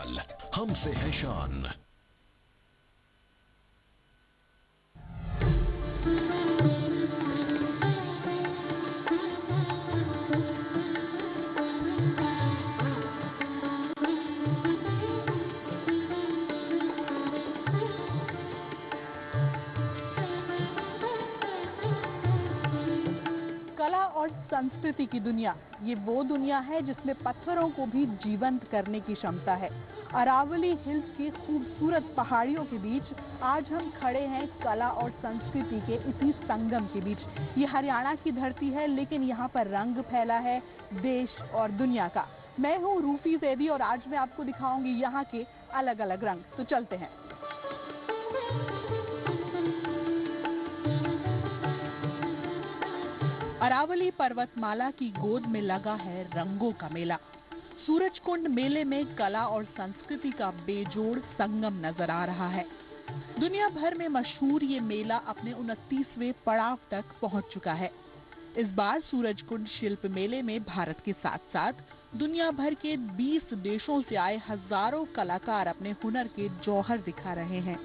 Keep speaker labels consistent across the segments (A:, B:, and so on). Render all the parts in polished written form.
A: भोपाल, हमसे है शान।
B: कला और संस्कृति की दुनिया, ये वो दुनिया है जिसमें पत्थरों को भी जीवंत करने की क्षमता है। अरावली हिल्स की खूबसूरत पहाड़ियों के बीच आज हम खड़े हैं कला और संस्कृति के इसी संगम के बीच। ये हरियाणा की धरती है, लेकिन यहाँ पर रंग फैला है देश और दुनिया का। मैं हूँ रूफी जैदी और आज मैं आपको दिखाऊंगी यहाँ के अलग अलग रंग। तो चलते हैं। अरावली पर्वतमाला की गोद में लगा है रंगों का मेला। सूरजकुंड मेले में कला और संस्कृति का बेजोड़ संगम नजर आ रहा है। दुनिया भर में मशहूर ये मेला अपने 29वें पड़ाव तक पहुंच चुका है। इस बार सूरजकुंड शिल्प मेले में भारत के साथ साथ दुनिया भर के 20 देशों से आए हजारों कलाकार अपने हुनर के जौहर दिखा रहे हैं।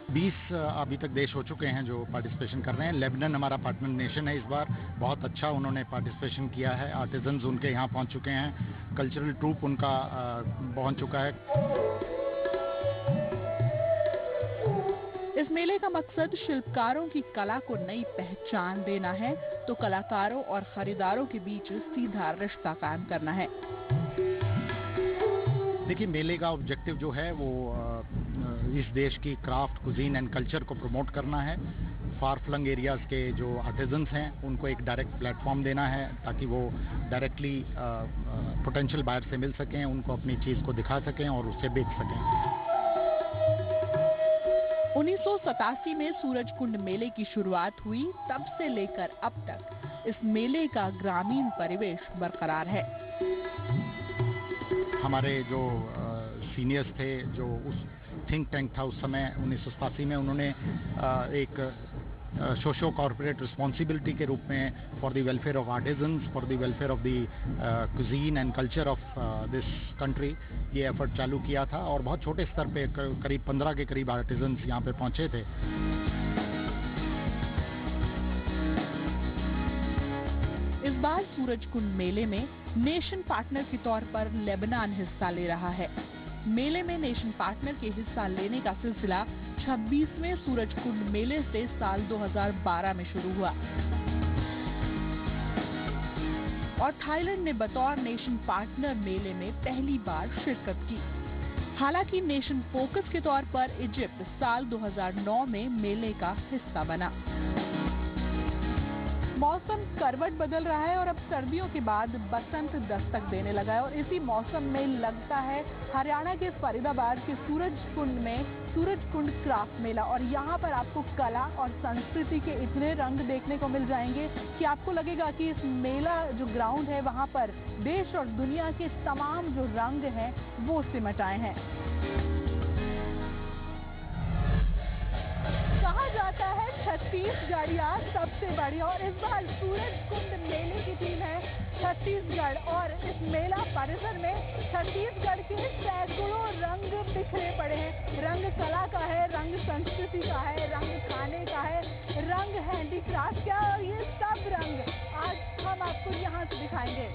C: 20 अभी तक देश हो चुके हैं जो पार्टिसिपेशन कर रहे हैं। लेबनान हमारा पार्टनर नेशन है। इस बार बहुत अच्छा उन्होंने पार्टिसिपेशन किया है। आर्टिजन्स उनके यहाँ पहुँच चुके हैं। कल्चरल ट्रूप उनका पहुँच चुका है।
B: इस मेले का मकसद शिल्पकारों की कला को नई पहचान देना है, तो कलाकारों और खरीदारों के बीच सीधा रिश्ता कायम करना है।
C: देखिए, मेले का ऑब्जेक्टिव जो है वो इस देश की क्राफ्ट, कुजीन एंड कल्चर को प्रमोट करना है। फार फ्लंग एरियाज के जो आर्टिजन्स हैं उनको एक डायरेक्ट प्लेटफॉर्म देना है ताकि वो डायरेक्टली पोटेंशियल बायर से मिल सकें, उनको अपनी चीज़ को दिखा सकें और उसे बेच सकें।
B: 1987 में सूरजकुंड मेले की शुरुआत हुई। तब से लेकर अब तक इस मेले का ग्रामीण परिवेश बरकरार है।
C: हमारे जो सीनियर्स थे, जो उस थिंक टैंक था उस समय 1987 में, उन्होंने एक सोशो कॉर्पोरेट रिस्पॉन्सिबिलिटी के रूप में for the welfare of artisans, for the welfare of the cuisine and culture of this country ये एफर्ट चालू किया था। और बहुत छोटे स्तर पे करीब 15 के करीब आर्टिजन्स यहाँ पे पहुँचे थे।
B: इस बार सूरजकुंड मेले में नेशन पार्टनर के तौर पर लेबनान हिस्सा ले रहा है। मेले में नेशन पार्टनर के हिस्सा लेने का सिलसिला 26वें सूरजकुंड मेले से साल 2012 में शुरू हुआ और थाईलैंड ने बतौर नेशन पार्टनर मेले में पहली बार शिरकत की। हालांकि नेशन फोकस के तौर पर इजिप्ट साल 2009 में मेले का हिस्सा बना। मौसम करवट बदल रहा है और अब सर्दियों के बाद बसंत दस्तक देने लगा है और इसी मौसम में लगता है हरियाणा के फरीदाबाद के सूरजकुंड में सूरजकुंड क्राफ्ट मेला। और यहाँ पर आपको कला और संस्कृति के इतने रंग देखने को मिल जाएंगे कि आपको लगेगा कि इस मेला जो ग्राउंड है वहाँ पर देश और दुनिया के तमाम जो रंग हैं वो सिमट आए हैं। कहा जाता है छत्तीसगढ़ यार सबसे बढ़िया, और इस बार सूरजकुंड मेले की टीम है छत्तीसगढ़ और इस मेला परिसर में छत्तीसगढ़ के सैकड़ों रंग बिखरे पड़े हैं। रंग कला का है, रंग संस्कृति का है, रंग खाने का है, रंग हैंडीक्राफ्ट का, और ये सब रंग आज हम आपको यहाँ से दिखाएंगे।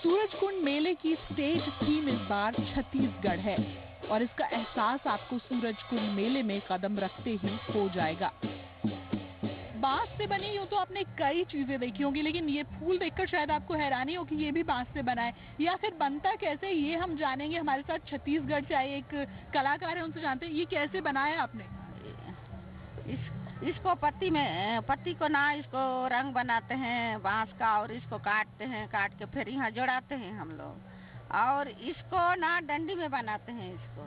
B: सूरजकुंड मेले की स्टेज थीम इस बार छत्तीसगढ़ है और इसका एहसास आपको सूरजकुंड मेले में कदम रखते ही हो जाएगा। बांस से बनी यूं तो आपने कई चीजें देखी होंगी, लेकिन ये फूल देखकर शायद आपको हैरानी हो कि ये भी बांस से बना है, या फिर बनता कैसे ये हम जानेंगे। हमारे साथ छत्तीसगढ़ से आए एक कलाकार है, उनसे जानते हैं ये कैसे बनाया आपने।
D: इसको पत्ती को ना इसको रंग बनाते हैं बांस का और इसको काटते हैं, काट के फिर यहाँ जोड़ाते हैं हम लोग और इसको ना डंडी में बनाते हैं इसको।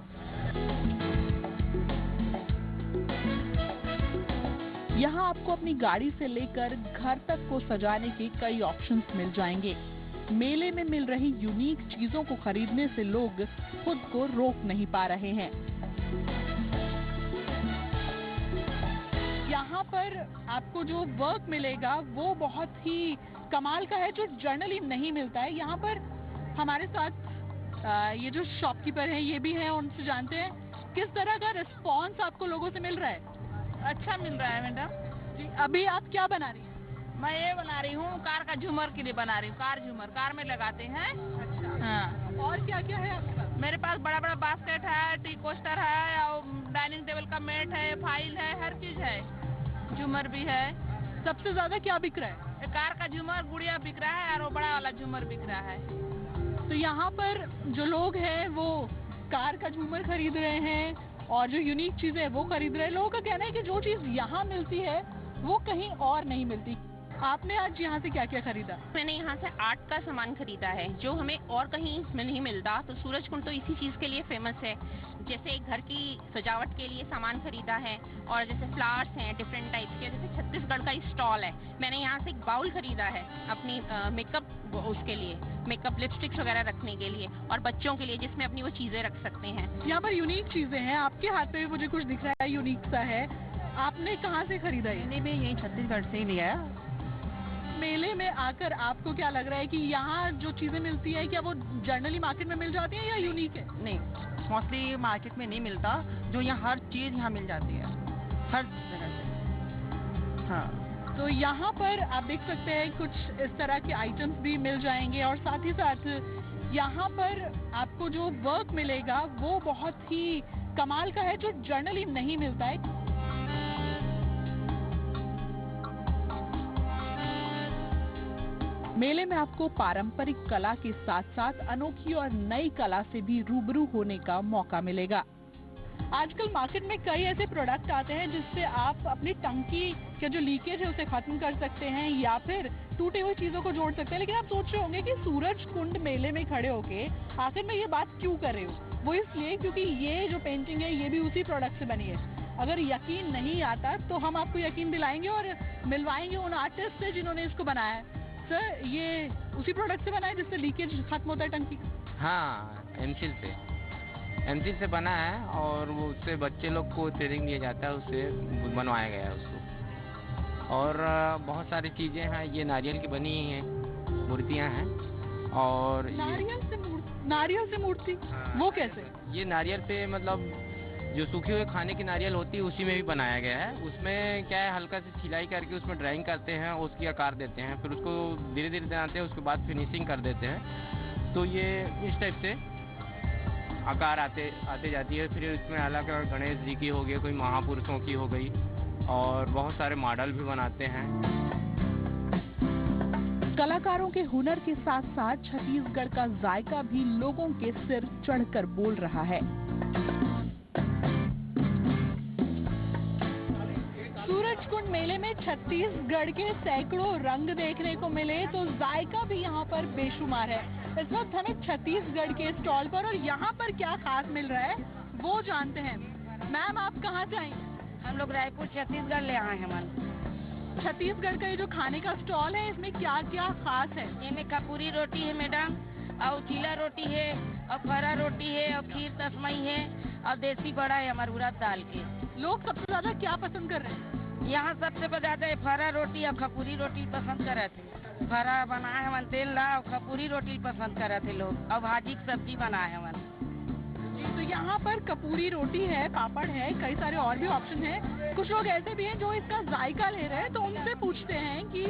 B: यहाँ आपको अपनी गाड़ी से लेकर घर तक को सजाने के कई ऑप्शंस मिल जाएंगे। मेले में मिल रही यूनिक चीजों को खरीदने से लोग खुद को रोक नहीं पा रहे हैं। यहाँ पर पर आपको जो वर्क मिलेगा वो बहुत ही कमाल का है, जो जनरली नहीं मिलता है। यहाँ पर हमारे साथ ये जो शॉपकीपर हैं ये भी हैं, उनसे जानते हैं किस तरह का रिस्पॉन्स आपको लोगों से मिल रहा है।
D: अच्छा मिल रहा है मैडम
B: जी, अभी आप क्या बना रही हैं?
D: मैं ये बना रही हूँ कार का झूमर के लिए बना रही हूँ। कार झूमर कार में लगाते हैं।
B: अच्छा,
D: हाँ,
B: और क्या क्या है आपके पास?
D: मेरे पास बड़ा बड़ा बास्केट है, टी कोस्टर है, और डाइनिंग टेबल का मैट है, फाइल है, हर चीज है। झूमर भी है।
B: सबसे ज्यादा क्या बिक रहा है?
D: ये कार का झूमर गुड़िया बिक रहा है और वो बड़ा वाला झूमर बिक रहा है।
B: तो यहाँ पर जो लोग हैं वो कार का झूमर खरीद रहे हैं और जो यूनिक चीजें हैं वो खरीद रहे हैं। लोगों का कहना है कि जो चीज यहाँ मिलती है वो कहीं और नहीं मिलती। आपने आज यहाँ से क्या क्या खरीदा?
E: मैंने यहाँ से आर्ट का सामान खरीदा है जो हमें और कहीं में नहीं मिलता। तो सूरजकुंड तो इसी चीज़ के लिए फेमस है। जैसे घर की सजावट के लिए सामान खरीदा है, और जैसे फ्लावर्स हैं डिफरेंट टाइप्स के। जैसे छत्तीसगढ़ का स्टॉल है, मैंने यहाँ से एक बाउल खरीदा है अपनी मेकअप उसके लिए, मेकअप लिपस्टिक्स वगैरह रखने के लिए, और बच्चों के लिए जिसमें अपनी वो चीज़ें रख सकते हैं।
B: यहाँ पर यूनिक चीजें हैं। आपके हाथ पे भी मुझे कुछ दिख रहा है यूनिक सा है। आपने कहाँ से खरीदा है?
D: मैंने भी यही छत्तीसगढ़ से ही लिया है।
B: मेले में आकर आपको क्या लग रहा है कि यहाँ जो चीजें मिलती है क्या वो जनरली मार्केट में मिल जाती है या यूनिक है?
D: नहीं, मोस्टली मार्केट में नहीं मिलता। जो यहाँ हर चीज यहाँ मिल जाती है, हर जगह से। हाँ,
B: तो यहाँ पर आप देख सकते हैं कुछ इस तरह के आइटम्स भी मिल जाएंगे, और साथ ही साथ यहाँ पर आपको जो वर्क मिलेगा वो बहुत ही कमाल का है, जो जनरली नहीं मिलता है। मेले में आपको पारंपरिक कला के साथ साथ अनोखी और नई कला से भी रूबरू होने का मौका मिलेगा। आजकल मार्केट में कई ऐसे प्रोडक्ट आते हैं जिससे आप अपनी टंकी का जो लीकेज है उसे खत्म कर सकते हैं या फिर टूटे हुए चीजों को जोड़ सकते हैं। लेकिन आप सोच रहे होंगे कि सूरजकुंड मेले में खड़े होके आखिर में ये बात क्यों कर रहे हो? वो इसलिए क्योंकि ये जो पेंटिंग है ये भी उसी प्रोडक्ट से बनी है। अगर यकीन नहीं आता तो हम आपको यकीन दिलाएंगे और मिलवाएंगे उन आर्टिस्ट से जिन्होंने इसको बनाया है। सर, ये उसी प्रोडक्ट से बना है जिससे लीकेज खत्म होता है टंकी?
F: हाँ, एमसील से बना है, और वो उससे बच्चे लोग को ट्रेनिंग दिया जाता है, उससे बनवाया गया है उसको। और बहुत सारी चीज़ें हैं, ये नारियल की बनी हैं मूर्तियाँ हैं। और
B: नारियल से मूर्ति? वो कैसे?
F: ये नारियल पे मतलब जो सूखे हुए खाने की नारियल होती है उसी में भी बनाया गया है। उसमें क्या है, हल्का सी छिलाई करके उसमें ड्राइंग करते हैं, उसकी आकार देते हैं, फिर उसको धीरे धीरे बनाते हैं, उसके बाद फिनिशिंग कर देते हैं। तो ये इस टाइप से आकार आते जाती है। फिर इसमें अलग अलग गणेश जी की हो गई, कोई महापुरुषों की हो गई, और बहुत सारे मॉडल भी बनाते हैं।
B: कलाकारों के हुनर के साथ साथ छत्तीसगढ़ का जायका भी लोगों के सिर चढ़कर बोल रहा है। सूरजकुंड मेले में छत्तीसगढ़ के सैकड़ों रंग देखने को मिले तो जायका भी यहाँ पर बेशुमार है। इस वक्त हमें छत्तीसगढ़ के स्टॉल पर और यहाँ पर क्या खास मिल रहा है वो जानते हैं। मैम, आप कहाँ से आई?
D: हम लोग रायपुर छत्तीसगढ़ ले आए हैं।
B: छत्तीसगढ़ का ये जो खाने का स्टॉल है इसमें क्या क्या खास है?
D: इनमें कपूरी रोटी है मैडम, और चीला रोटी है, और फरा रोटी है, और खीर तस्मई है, और देसी बड़ा है हमारे उड़द दाल के।
B: लोग सबसे ज्यादा क्या पसंद कर रहे हैं?
D: यहाँ सबसे ज्यादा फरा रोटी और खपूरी रोटी पसंद कर रहे थे। फरा बनाए हमन तेल ला, और खपूरी रोटी पसंद कर रहे थे लोग, और भाजी की सब्जी बनाए हमन।
B: तो यहाँ पर कपूरी रोटी है, पापड़ है, कई सारे और भी ऑप्शन है। कुछ लोग ऐसे भी हैं जो इसका जायका ले रहे हैं, तो उनसे पूछते हैं कि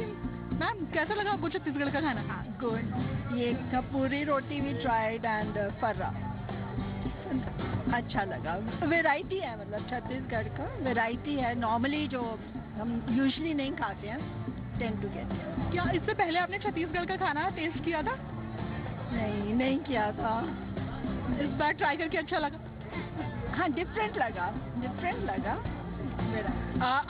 B: मैम कैसा लगा आपको छत्तीसगढ़ का खाना?
G: गुड। ये कपूरी रोटी भी ट्राइड एंड फर्रा अच्छा लगा। वैरायटी है, मतलब छत्तीसगढ़ का वैरायटी है। नॉर्मली जो हम यूजुअली नहीं खाते हैं, टेंड टू गेट।
B: क्या इससे पहले आपने छत्तीसगढ़ का खाना टेस्ट किया था?
G: नहीं किया था।
B: इस बार ट्राई करके अच्छा लगा?
G: हाँ, डिफरेंट लगा।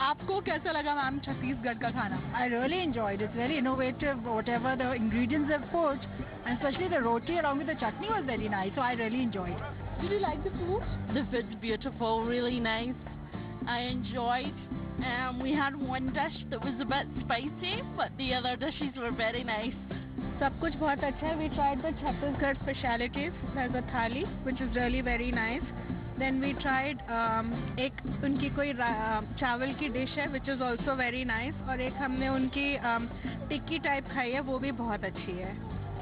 B: आपको कैसा लगा मैम छत्तीसगढ़ का खाना?
G: I really enjoyed it. Very innovative. Whatever the ingredients they've put, and especially the roti along with the chutney was very nice. So I really enjoyed.
B: Did you like the food?
H: The food's beautiful, really nice. I enjoyed. We had one dish that was a bit spicy, but the other dishes were very nice.
G: सब कुछ बहुत अच्छा है. We tried the Chhattisgarh specialities. There's a thali, which is really very nice. Then we tried एक उनकी कोई चावल की डिश है which is also very nice, और एक हमने उनकी टिक्की टाइप खाई है, वो भी बहुत अच्छी है.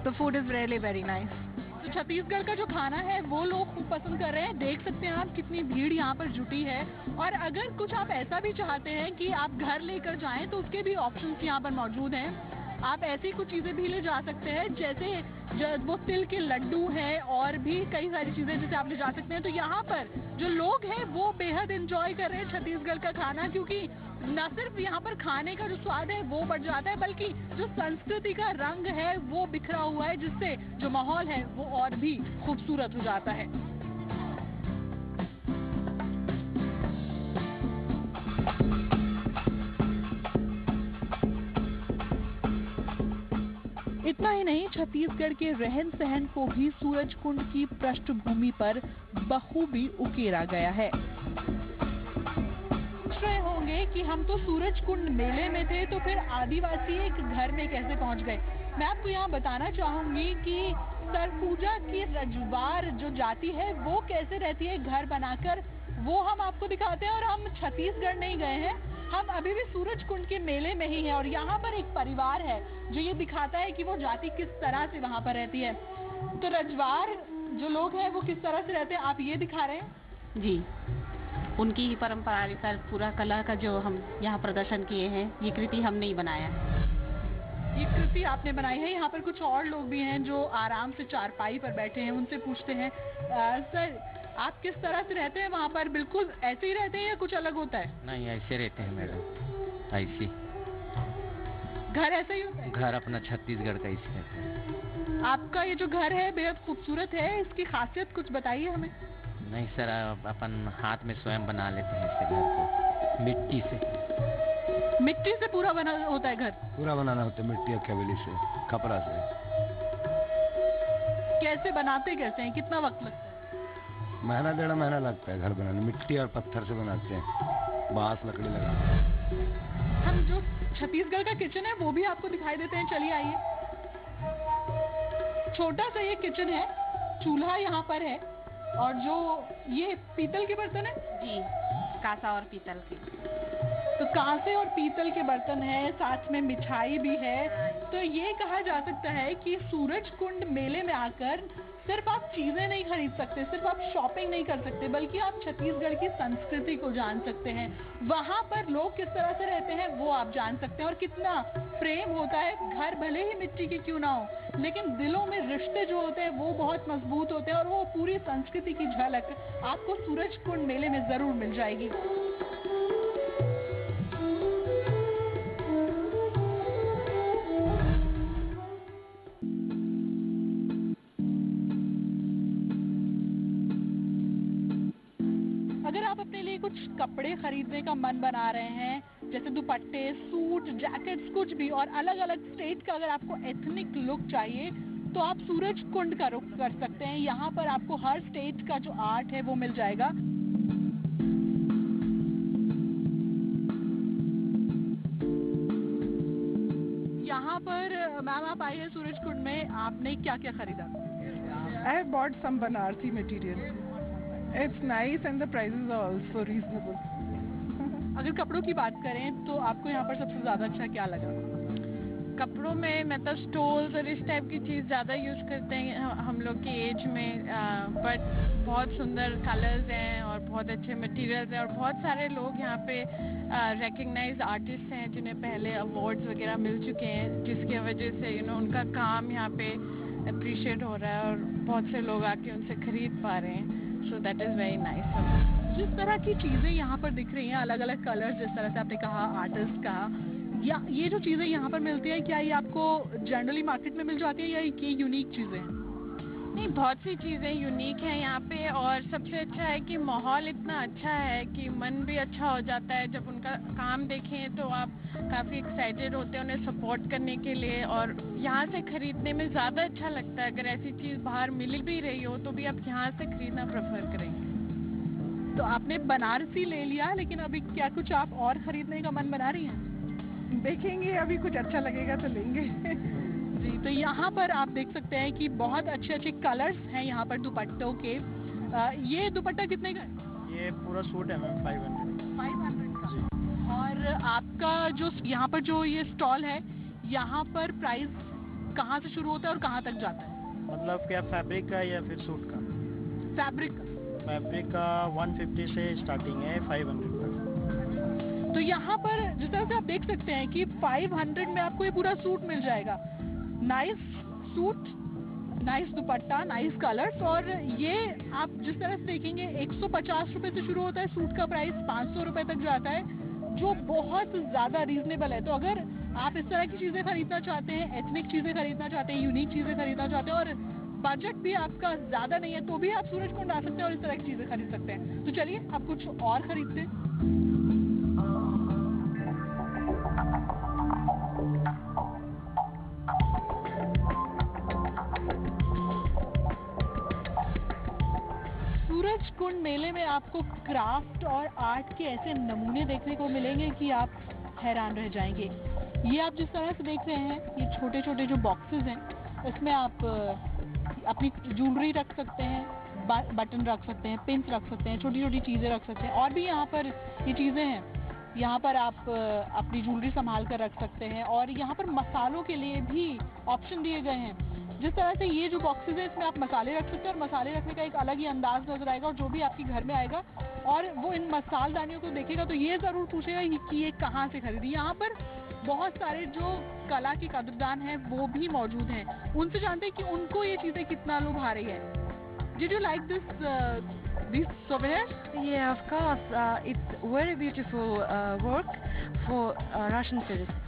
G: The food is really very nice.
B: तो छत्तीसगढ़ का जो खाना है वो लोग खूब पसंद कर रहे हैं. देख सकते हैं आप कितनी भीड़ यहाँ पर जुटी है. और अगर कुछ आप ऐसा भी चाहते हैं कि आप घर लेकर जाएं तो उसके भी ऑप्शंस यहाँ पर मौजूद हैं. आप ऐसी कुछ चीज़ें भी ले जा सकते हैं, जैसे वो तिल के लड्डू हैं और भी कई सारी चीज़ें जैसे आप ले जा सकते हैं. तो यहाँ पर जो लोग हैं वो बेहद एंजॉय कर रहे हैं छत्तीसगढ़ का खाना, क्योंकि न सिर्फ यहाँ पर खाने का जो स्वाद है वो बढ़ जाता है, बल्कि जो संस्कृति का रंग है वो बिखरा हुआ है, जिससे जो माहौल है वो और भी खूबसूरत हो जाता है. इतना ही नहीं, छत्तीसगढ़ के रहन सहन को भी सूरजकुंड की पृष्ठभूमि पर बखूबी उकेरा गया है. पूछ रहे होंगे कि हम तो सूरजकुंड मेले में थे, तो फिर आदिवासी एक घर में कैसे पहुंच गए. मैं आपको यहाँ बताना चाहूंगी कि सरगुजा की रजवार जो जाति है वो कैसे रहती है घर बनाकर, वो हम आपको दिखाते हैं. और हम छत्तीसगढ़ नहीं गए हैं, हम अभी भी सूरजकुंड के मेले में ही हैं. और यहाँ पर एक परिवार है जो ये दिखाता है कि वो जाति किस तरह से वहाँ पर रहती है. तो रजवार जो लोग हैं वो किस तरह से रहते हैं, आप ये दिखा रहे हैं.
E: जी, उनकी ही परंपरागत पूरा कला का जो हम यहाँ प्रदर्शन किए हैं, ये कृति हमने ही बनाया है.
B: ये कृति आपने बनाई है. यहाँ पर कुछ और लोग भी हैं जो आराम से चारपाई पर बैठे हैं. उनसे पूछते हैं, सर आप किस तरह से रहते हैं वहाँ पर, बिल्कुल ऐसे ही रहते हैं या कुछ अलग होता है.
F: नहीं, ऐसे रहते हैं मैडम, ऐसी.
B: घर ऐसा ही होता है.
F: घर अपना छत्तीसगढ़ का ऐसे रहता है.
B: आपका ये जो घर है बेहद खूबसूरत है, इसकी खासियत कुछ बताइए हमें.
F: नहीं सर, अपन हाथ में स्वयं बना लेते हैं इस घर को, मिट्टी से.
B: मिट्टी से पूरा बना होता है घर.
I: पूरा बनाना होता है मिट्टी और केवली से, कपड़ा से.
B: कैसे बनाते कैसे हैं, कितना वक्त लगता है.
I: महीना 1.5 महीना लगता है घर बनाने. मिट्टी और पत्थर से बनाते हैं, बांस लकड़ी लगाते हैं.
B: हम जो छत्तीसगढ़ का किचन है वो भी आपको दिखाई देते हैं. चलिए आइए. छोटा सा ये किचन है, चूल्हा यहाँ पर है, और जो ये पीतल के बर्तन है.
E: जी, कांसा और पीतल के.
B: तो कांसे और पीतल के बर्तन है, साथ में मिठाई भी है. तो ये कहा जा सकता है कि सूरजकुंड मेले में आकर सिर्फ आप चीजें नहीं खरीद सकते, सिर्फ आप शॉपिंग नहीं कर सकते, बल्कि आप छत्तीसगढ़ की संस्कृति को जान सकते हैं. वहाँ पर लोग किस तरह से रहते हैं वो आप जान सकते हैं, और कितना प्रेम होता है. घर भले ही मिट्टी के क्यों ना हो, लेकिन दिलों में रिश्ते जो होते हैं वो बहुत मजबूत होते हैं, और वो पूरी संस्कृति की झलक आपको सूरजकुंड मेले में जरूर मिल जाएगी. अगर आप अपने लिए कुछ कपड़े खरीदने का मन बना रहे हैं, जैसे दुपट्टे, सूट, जैकेट्स, कुछ भी, और अलग अलग स्टेट का अगर आपको एथनिक लुक चाहिए तो आप सूरजकुंड का रुख कर सकते हैं. यहाँ पर आपको हर स्टेट का जो आर्ट है वो मिल जाएगा. यहाँ पर मैम आप आई है सूरजकुंड में, आपने क्या क्या खरीदा.
J: I have bought some Banarsi material. It's nice and the prices are also reasonable.
B: अगर कपड़ों की बात करें तो आपको यहाँ पर सबसे ज्यादा अच्छा क्या लगा.
H: कपड़ों में मतलब स्टोल्स और इस टाइप की चीज़ ज़्यादा यूज़ करते हैं हम लोग की एज में, बट बहुत सुंदर कलर्स हैं और बहुत अच्छे मटेरियल्स हैं, और बहुत सारे लोग यहाँ पे रिकग्नाइज आर्टिस्ट हैं जिन्हें पहले अवार्ड्स वगैरह मिल चुके हैं, जिसकी वजह से उनका काम यहाँ पे अप्रिशिएट हो रहा है और बहुत से लोग आके उनसे खरीद पा रहे हैं. So that is very nice.
B: जिस तरह की चीज़ें यहाँ पर दिख रही हैं, अलग अलग कलर्स, जिस तरह से आपने कहा आर्टिस्ट का, या ये जो चीज़ें यहाँ पर मिलती है, क्या ये आपको जनरली मार्केट में मिल जाती है या ये यूनिक चीज़ें हैं.
H: नहीं, बहुत सी चीज़ें यूनिक हैं यहाँ पे, और सबसे अच्छा है कि माहौल इतना अच्छा है कि मन भी अच्छा हो जाता है. जब उनका काम देखें तो आप काफ़ी एक्साइटेड होते हैं उन्हें सपोर्ट करने के लिए, और यहाँ से खरीदने में ज़्यादा अच्छा लगता है. अगर ऐसी चीज़ बाहर मिल भी रही हो तो भी आप यहाँ से खरीदना प्रेफर करेंगे.
B: तो आपने बनारसी ले लिया, लेकिन अभी क्या कुछ आप और खरीदने का मन बना रही हैं.
J: देखेंगे, अभी कुछ अच्छा लगेगा तो लेंगे.
B: जी, तो यहाँ पर आप देख सकते हैं कि बहुत अच्छे अच्छे कलर्स हैं यहाँ पर दुपट्टों के. ये दुपट्टा कितने का है?
K: ये पूरा सूट है मैम 500
B: का। और आपका जो यहाँ पर जो ये स्टॉल है, यहाँ पर प्राइस कहाँ से शुरू होता है और कहाँ तक जाता है? मतलब
K: क्या फैब्रिक का या फिर सूट का? फैब्रिक का 150 से स्टार्टिंग है 500 तक।
B: तो यहाँ पर जिस तरह से आप देख सकते हैं कि 500 में आपको ये पूरा सूट मिल जाएगा। नाइस सूट, नाइस दुपट्टा, नाइस कलर्स। और ये आप जिस तरह से देखेंगे 150 रुपए से शुरू होता है सूट का प्राइस, 500 रुपए तक जाता है, जो बहुत ज्यादा रीजनेबल है। तो अगर आप इस तरह की चीजें खरीदना चाहते हैं, एथनिक चीजें खरीदना चाहते हैं, यूनिक चीजें खरीदना चाहते हैं और बजट भी आपका ज्यादा नहीं है, तो भी आप सूरजकुंड आ सकते हैं और इस तरह की चीजें खरीद सकते हैं। तो चलिए आप कुछ और खरीदते हैं। सूरजकुंड मेले में आपको क्राफ्ट और आर्ट के ऐसे नमूने देखने को मिलेंगे कि आप हैरान रह जाएंगे। ये आप जिस तरह से देख रहे हैं, ये छोटे छोटे जो बॉक्सेस हैं, इसमें आप अपनी ज्वेलरी रख सकते हैं, बटन रख सकते हैं, पिन्स रख सकते हैं, छोटी छोटी चीज़ें रख सकते हैं। और भी यहाँ पर ये चीज़ें हैं, यहाँ पर आप अपनी ज्वेलरी संभाल कर रख सकते हैं। और यहाँ पर मसालों के लिए भी ऑप्शन दिए गए हैं। जिस तरह से ये जो बॉक्सेस हैं, इसमें आप मसाले रख सकते हैं और मसाले रखने का एक अलग ही अंदाज नजर आएगा। और जो भी आपके घर में आएगा और वो इन मसालदानियों को देखेगा तो ये ज़रूर पूछेगा कि ये कहाँ से खरीदी। यहाँ पर बहुत सारे जो कला के कदरदान हैं वो भी मौजूद हैं। उनसे जानते हैं कि उनको ये चीज़ें कितना लुभा रही है। Did you like these souvenirs?
L: Yeah, of course. It's very beautiful work for Russian tourists,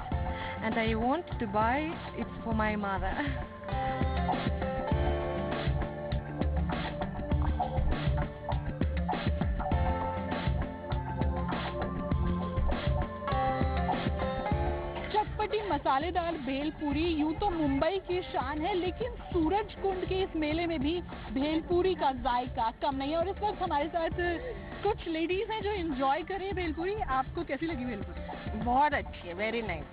L: and I want to buy it for my mother.
B: चटपटी मसालेदार भेलपूरी यूं तो मुंबई की शान है, लेकिन सूरजकुंड के इस मेले में भी भेलपूरी का जायका कम नहीं है। और इस वक्त हमारे साथ कुछ लेडीज हैं जो एंजॉय कर रही है भेलपूरी। आपको कैसी लगी भेलपूरी?
D: बहुत अच्छी है, very nice,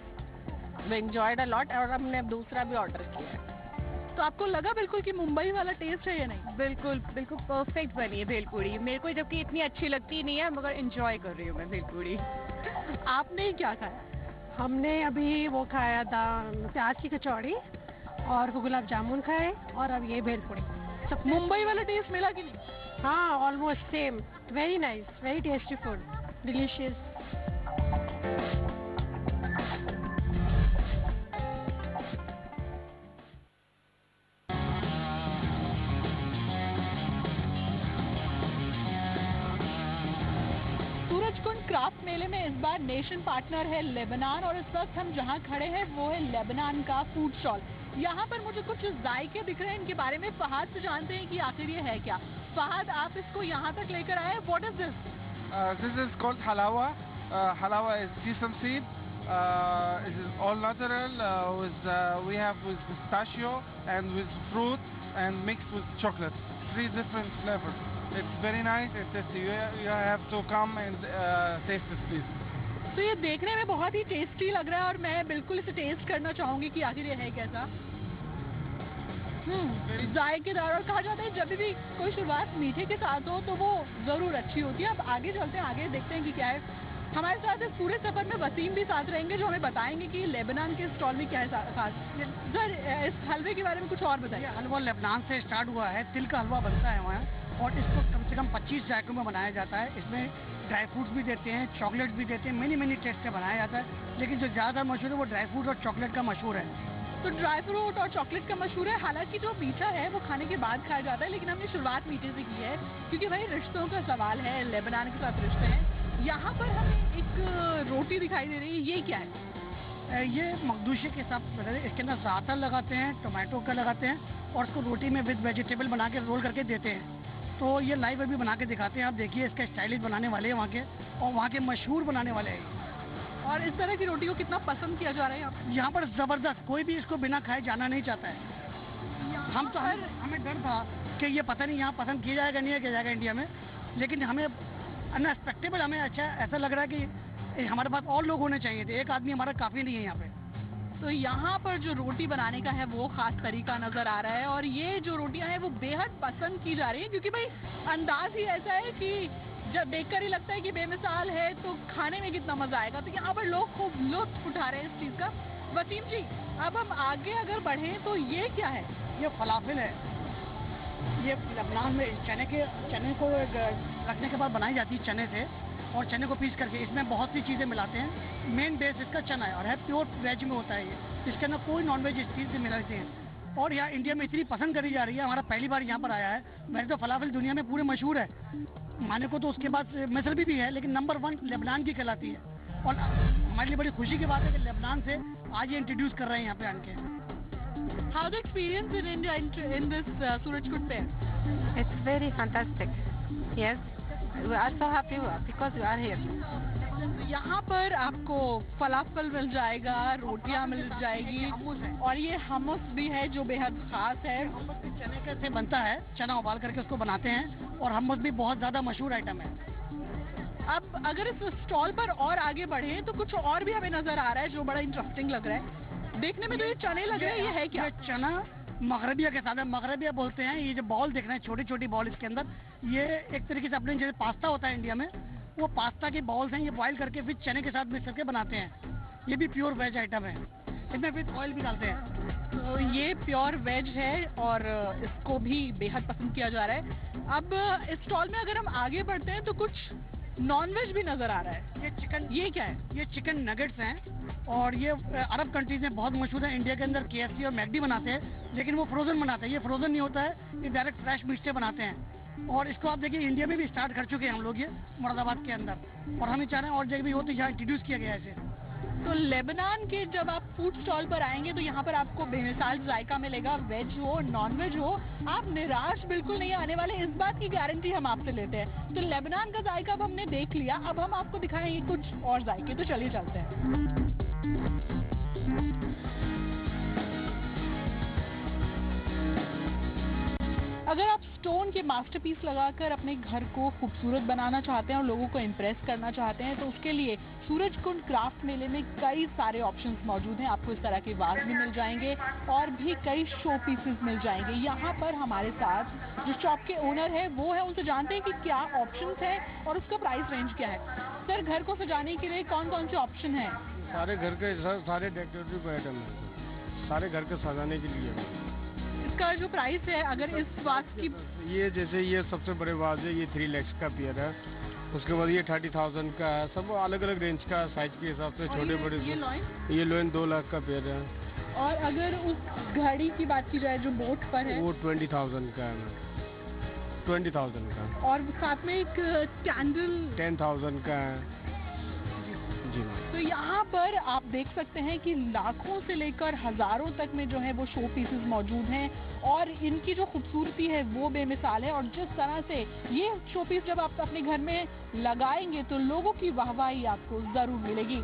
D: we enjoyed a lot. और हमने दूसरा भी ऑर्डर किया है।
B: तो आपको लगा बिल्कुल कि मुंबई वाला टेस्ट है या नहीं?
L: बिल्कुल बिल्कुल परफेक्ट बनी है भेलपूरी। मेरे को जबकि इतनी अच्छी लगती नहीं है, मगर एंजॉय कर रही हूँ मैं भेलपूरी।
B: आपने क्या खाया?
M: हमने अभी वो खाया था प्याज की कचौड़ी और गुलाब जामुन खाए और अब ये भेलपूरी।
B: मुंबई वाला टेस्ट मिला कि नहीं?
M: हाँ, almost same. Very nice, very tasty food, delicious.
B: Surajkund craft मेले में इस बार नेशन पार्टनर है लेबनान। और इस वक्त हम जहां खड़े हैं वो है लेबनान का फूड स्टॉल। यहाँ पर मुझे कुछ जायके दिख रहे हैं, इनके बारे में फहद से जानते हैं कि आखिर ये है क्या। फहद, आप इसको यहाँ तक लेकर आए, what is this?
N: This is called halawa. Halawa is sesame seed. It is all natural. We have with pistachio and with fruit and mixed with chocolate. 3 different flavors. It's very nice and tasty. You have to come and taste it, please.
B: तो ये देखने में बहुत ही tasty लग रहा है और मैं बिल्कुल इसे टेस्ट करना चाहूंगी कि आखिर ये है कैसा। जायकेदार। और कहा जाता है जब भी कोई शुरुआत मीठे के साथ हो तो वो जरूर अच्छी होती है। अब आगे चलते हैं, आगे देखते हैं कि क्या है। हमारे साथ इस पूरे सफर में वसीम भी साथ रहेंगे जो हमें बताएंगे कि लेबनान के स्टॉल में क्या है खास। सर, इस हलवे के बारे में कुछ और बताइए।
O: हलवा लेबनान से स्टार्ट हुआ है। तिल का हलवा बनता है वहाँ और इसको कम से कम 25 जायकों में बनाया जाता है। इसमें ड्राई फ्रूट्स भी देते हैं, चॉकलेट भी देते हैं, मैनी टेस्ट से बनाया जाता है। लेकिन जो ज़्यादा मशहूर है वो ड्राई फ्रूट और चॉकलेट का मशहूर है।
B: तो ड्राई फ्रूट और चॉकलेट का मशहूर है। हालांकि जो मीठा है वो खाने के बाद खाया जाता है, लेकिन हमने शुरुआत मीठे से की है क्योंकि भाई रिश्तों का सवाल है, लेबनान के साथ रिश्ते हैं। यहाँ पर हमें एक रोटी दिखाई दे रही है, ये क्या है?
O: ये मखदूशी के साथ इसके अंदर ज़ातर लगाते हैं, टोमेटो का लगाते हैं और उसको रोटी में विद वेजिटेबल बना के रोल करके देते हैं। तो ये लाइव अभी बना के दिखाते हैं। आप देखिए, इसका स्टाइलिश बनाने वाले हैं वहाँ के, और वहाँ के मशहूर बनाने वाले हैं।
B: और इस तरह की रोटी को कितना पसंद किया जा रहा है
O: यहाँ पर ज़बरदस्त। कोई भी इसको बिना खाए जाना नहीं चाहता है। हमें डर था कि ये पता नहीं यहाँ पसंद किया जाएगा नहीं किया जाएगा इंडिया में, लेकिन हमें अनएक्सपेक्टेबल, हमें अच्छा ऐसा लग रहा है कि हमारे पास और लोग होने चाहिए थे। एक आदमी हमारा काफ़ी नहीं है यहाँ पे।
B: तो यहाँ पर जो रोटी बनाने का है वो खास तरीका नजर आ रहा है और ये जो रोटियां हैं वो बेहद पसंद की जा रही है क्योंकि भाई अंदाज ही ऐसा है कि जब देखकर ही लगता है कि बेमिसाल है तो खाने में कितना मजा आएगा। तो यहाँ पर लोग खूब लुत्फ उठा रहे हैं इस चीज का। वसीम जी, अब हम आगे अगर बढ़े तो ये क्या है?
O: ये फलाफिल है। ये लबनान में चने को रखने के बाद बनाई जाती है चने से, और चने को पीस करके इसमें बहुत सी चीज़ें मिलाते हैं। मेन बेस इसका चना है और है प्योर वेज में होता है ये, इसके अंदर कोई नॉन वेज चीज़ से मिलाते हैं। और यहाँ इंडिया में इतनी पसंद करी जा रही है, हमारा पहली बार यहाँ पर आया है। वैसे तो फलाफल दुनिया में पूरे मशहूर है, माने को तो उसके बाद मिस्र भी है, लेकिन नंबर 1 लेबनान की कहलाती है। और हमारे लिए बड़ी खुशी की बात है कि लेबनान से आज ये इंट्रोड्यूस कर रहे हैं यहाँ पे आके।
B: How the experience in India in this Surajkund fair?
L: It's very fantastic. Yes, we are so happy because we are here.
B: यहाँ पर आपको फलाफल मिल जाएगा, रोटियाँ मिल जाएगी और ये हमस भी है जो बेहद खास है।
O: चने से बनता है, चना उबाल करके उसको बनाते हैं और हमस भी बहुत ज़्यादा मशहूर आइटम है।
B: अब अगर इस स्टॉल पर और आगे बढ़े तो कुछ और भी हमें नजर आ रहा है जो बड़ा इंटरेस्टिंग लग रहा है। देखने में तो ये चने लग रहे हैं, ये है क्या?
O: चना मगरबिया के साथ है, मगरबिया बोलते हैं। ये जो बॉल देख रहे हैं, छोटी छोटी बॉल इसके अंदर, ये एक तरीके से अपने जैसे पास्ता होता है इंडिया में, वो पास्ता के बॉल्स हैं। ये बॉयल करके फिर चने के साथ मिक्स करके बनाते हैं। ये भी प्योर वेज आइटम है, इसमें फिर ऑयल भी डालते हैं।
B: तो ये प्योर वेज है और इसको भी बेहद पसंद किया जा रहा है। अब इस स्टॉल में अगर हम आगे बढ़ते हैं तो कुछ नॉन वेज भी नजर आ रहा है।
O: ये चिकन,
B: ये क्या है?
O: ये चिकन नगेट्स हैं और ये अरब कंट्रीज में बहुत मशहूर है। इंडिया के अंदर KFC और मैकडी बनाते हैं, लेकिन वो फ्रोजन बनाते हैं। ये फ्रोजन नहीं होता है, ये डायरेक्ट फ्रेश मीट से बनाते हैं। और इसको आप देखिए इंडिया में भी स्टार्ट कर चुके हैं हम लोग ये मुरादाबाद के अंदर, और हम ही चाह रहे हैं और जगह भी हो तो यहाँ इंट्रोड्यूस किया गया है इसे।
B: तो लेबनान के जब आप फूड स्टॉल पर आएंगे तो यहाँ पर आपको बेमिसाल जायका मिलेगा, वेज हो नॉन वेज हो, आप निराश बिल्कुल नहीं आने वाले, इस बात की गारंटी हम आपसे लेते हैं। तो लेबनान का जायका अब हमने देख लिया, अब हम आपको दिखाएंगे कुछ और जायके। तो चलिए चलते हैं। अगर आप स्टोन के मास्टरपीस लगाकर अपने घर को खूबसूरत बनाना चाहते हैं और लोगों को इम्प्रेस करना चाहते हैं तो उसके लिए सूरजकुंड क्राफ्ट मेले में कई सारे ऑप्शंस मौजूद हैं। आपको इस तरह के वाज भी मिल जाएंगे और भी कई शो पीसेस मिल जाएंगे। यहाँ पर हमारे साथ जो शॉप के ओनर है वो है, उनसे जानते हैं कि क्या ऑप्शंस है और उसका प्राइस रेंज क्या है। सर, घर को सजाने के लिए कौन कौन से ऑप्शन है?
I: सारे घर के सारे डेकोरेटिव आइटम है, सारे घर के सजाने के लिए।
B: इसका जो प्राइस है, अगर इस वाज की,
I: ये जैसे ये सबसे बड़े वाज है, ये 3 लाख का पेयर है। उसके बाद ये 30,000 का है। सब अलग अलग रेंज का साइज के हिसाब से, छोटे बड़े। ये लोइन 2 लाख का पेयर है।
B: और अगर उस घड़ी की बात की जाए जो बोट पर है,
I: वो 20,000 का है, 20,000 का।
B: और साथ में एक कैंडल
I: 10,000 का है। जी।
B: तो यहाँ पर आप देख सकते हैं कि लाखों से लेकर हजारों तक में जो है वो शो पीसेस मौजूद हैं और इनकी जो खूबसूरती है वो बेमिसाल है। और जिस तरह से ये शो पीस जब आप अपने घर में लगाएंगे तो लोगों की वाहवाही आपको जरूर मिलेगी।